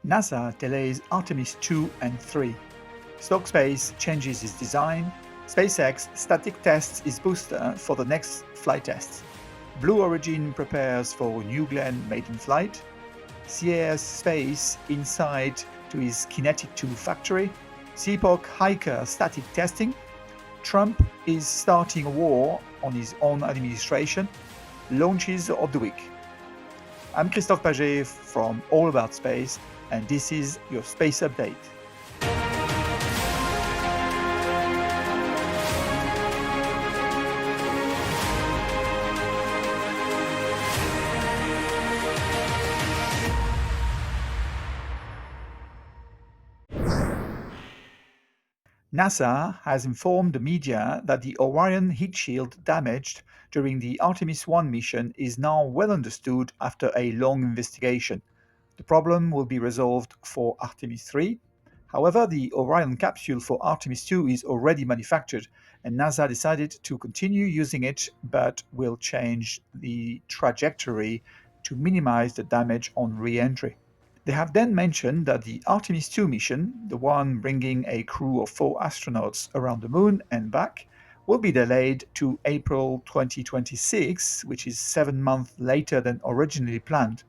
NASA delays Artemis II and III. Stoke Space changes its design. SpaceX static tests its booster for the next flight tests. Blue Origin prepares for New Glenn maiden flight. CAS Space inside to his Kinetic 2 factory. Sepoch Hiker static testing. Trump is starting a war on his own administration. Launches of the week. I'm Christophe Paget from All About Space, and this is your Space Update. NASA has informed the media that the Orion heat shield damaged during the Artemis I mission is now well understood after a long investigation. The problem will be resolved for Artemis III. However, the Orion capsule for Artemis II is already manufactured, and NASA decided to continue using it but will change the trajectory to minimize the damage on re-entry. They have then mentioned that the Artemis II mission, the one bringing a crew of 4 astronauts around the Moon and back, will be delayed to April 2026, which is 7 months later than originally planned.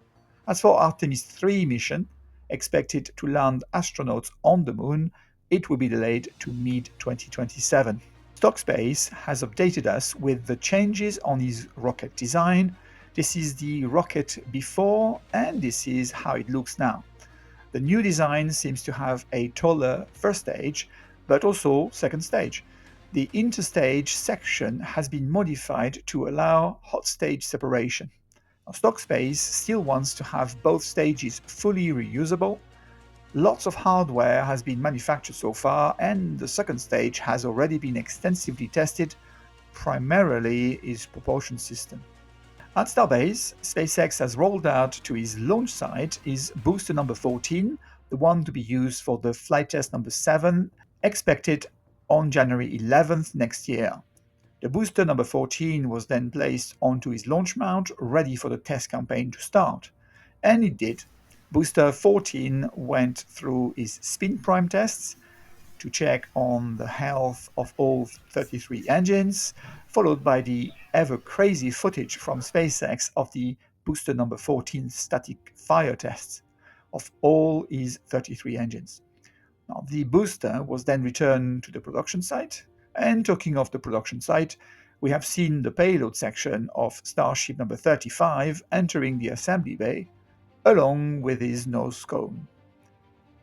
As for Artemis III mission, expected to land astronauts on the Moon, it will be delayed to mid-2027. Stoke Space has updated us with the changes on his rocket design. This is the rocket before, and this is how it looks now. The new design seems to have a taller first stage, but also second stage. The interstage section has been modified to allow hot stage separation. Now, Stoke Space still wants to have both stages fully reusable. Lots of hardware has been manufactured so far, and the second stage has already been extensively tested, primarily its propulsion system. At Starbase, SpaceX has rolled out to his launch site his booster number 14, the one to be used for the flight test number 7, expected on January 11th next year. The booster number 14 was then placed onto his launch mount, ready for the test campaign to start. And it did. Booster 14 went through his spin prime tests to check on the health of all 33 engines, followed by the ever crazy footage from SpaceX of the booster number 14 static fire tests of all his 33 engines. Now, the booster was then returned to the production site, and talking of the production site, we have seen the payload section of Starship number 35 entering the assembly bay, along with his nose cone.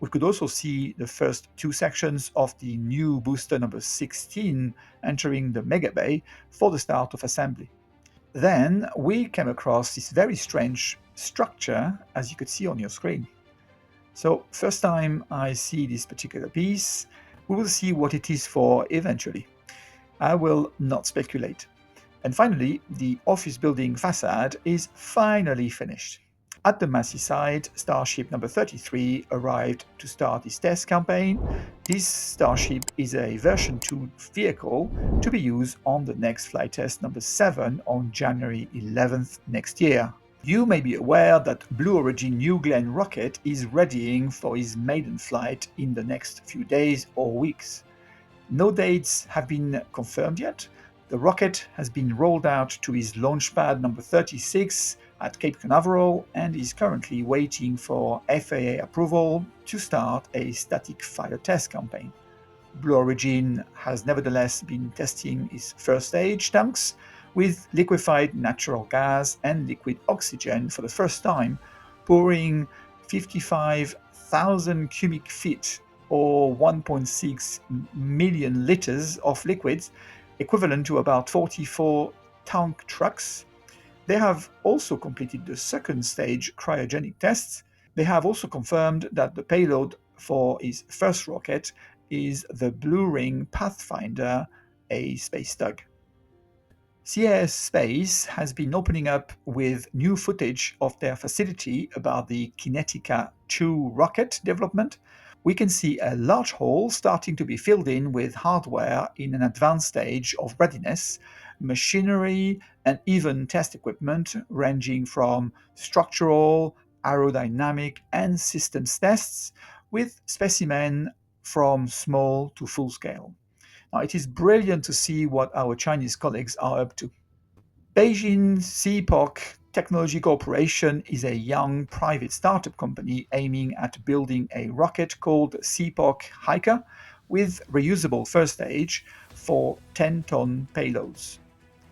We could also see the first 2 sections of the new booster number 16 entering the mega bay for the start of assembly. Then we came across this very strange structure, as you could see on your screen. So, first time I see this particular piece, we will see what it is for eventually. I will not speculate. And finally, the office building facade is finally finished. At the Massey site, Starship number 33 arrived to start its test campaign. This Starship is a version 2 vehicle to be used on the next flight test number 7 on January 11th next year. You may be aware that Blue Origin New Glenn rocket is readying for his maiden flight in the next few days or weeks. No dates have been confirmed yet. The rocket has been rolled out to his launch pad number 36 at Cape Canaveral and is currently waiting for FAA approval to start a static fire test campaign. Blue Origin has nevertheless been testing its first stage tanks with liquefied natural gas and liquid oxygen for the first time, pouring 55,000 cubic feet or 1.6 million liters of liquids, equivalent to about 44 tank trucks. They have also completed the second stage cryogenic tests. They have also confirmed that the payload for his first rocket is the Blue Ring Pathfinder, a space tug. CAS Space has been opening up with new footage of their facility about the Kinetica 2 rocket development. We can see a large hall starting to be filled in with hardware in an advanced stage of readiness, machinery, and even test equipment ranging from structural, aerodynamic, and systems tests with specimens from small to full scale. Now, it is brilliant to see what our Chinese colleagues are up to. Beijing's Sepoch Technology Corporation is a young private startup company aiming at building a rocket called Sepoch Hiker with reusable first stage for 10-ton payloads.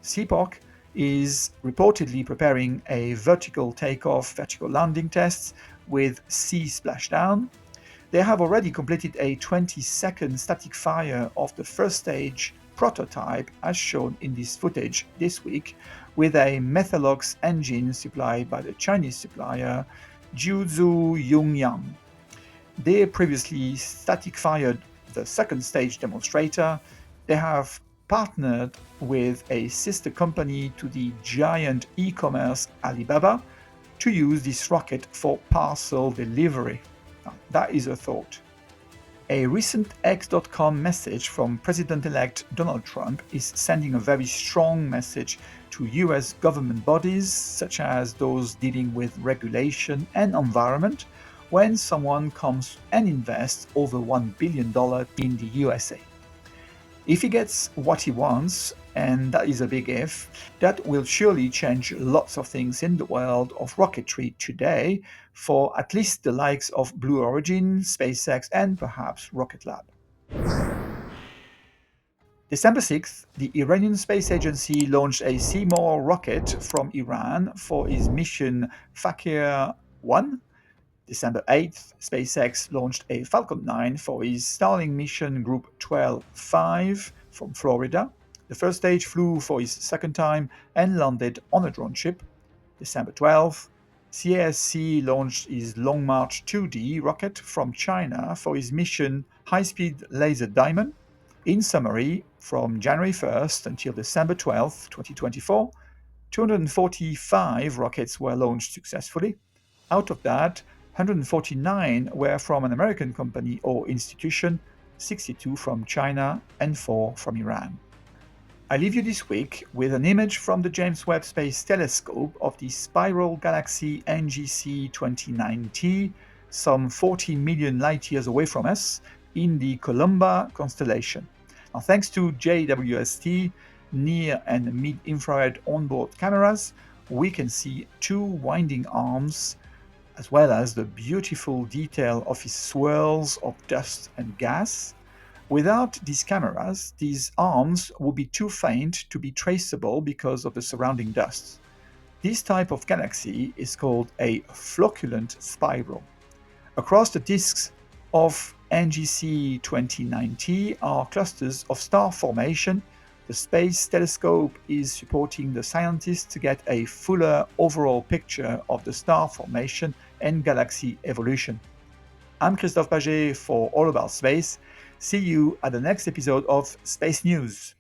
Sepoch is reportedly preparing a vertical takeoff, vertical landing tests with sea splashdown. They have already completed a 20-second static fire of the first stage prototype as shown in this footage this week with a Methalox engine supplied by the Chinese supplier Jiuzhou Yongyang. They previously static fired the second stage demonstrator. They have partnered with a sister company to the giant e-commerce Alibaba to use this rocket for parcel delivery. Now, that is a thought. A recent X.com message from President-elect Donald Trump is sending a very strong message to US government bodies, such as those dealing with regulation and environment, when someone comes and invests over $1 billion in the USA. If he gets what he wants, and that is a big if, that will surely change lots of things in the world of rocketry today for at least the likes of Blue Origin, SpaceX, and perhaps Rocket Lab. December 6th, the Iranian Space Agency launched a Seymour rocket from Iran for its mission Fakir 1. December 8th, SpaceX launched a Falcon 9 for its Starlink mission Group 12-5 from Florida. The first stage flew for its second time and landed on a drone ship. December 12th, CAS launched its Long March 2D rocket from China for its mission High-Speed Laser Diamond. In summary, from January 1st until December 12th, 2024, 245 rockets were launched successfully. Out of that, 149 were from an American company or institution, 62 from China, and 4 from Iran. I leave you this week with an image from the James Webb Space Telescope of the spiral galaxy NGC 29T, some 40 million light years away from us, in the Columba constellation. Now, thanks to JWST, near and mid-infrared onboard cameras, we can see two winding arms as well as the beautiful detail of its swirls of dust and gas. Without these cameras, these arms would be too faint to be traceable because of the surrounding dust. This type of galaxy is called a flocculent spiral. Across the disks of NGC 29T are clusters of star formation. The Space Telescope is supporting the scientists to get a fuller overall picture of the star formation and galaxy evolution. I'm Christophe Paget for All About Space. See you at the next episode of Space News.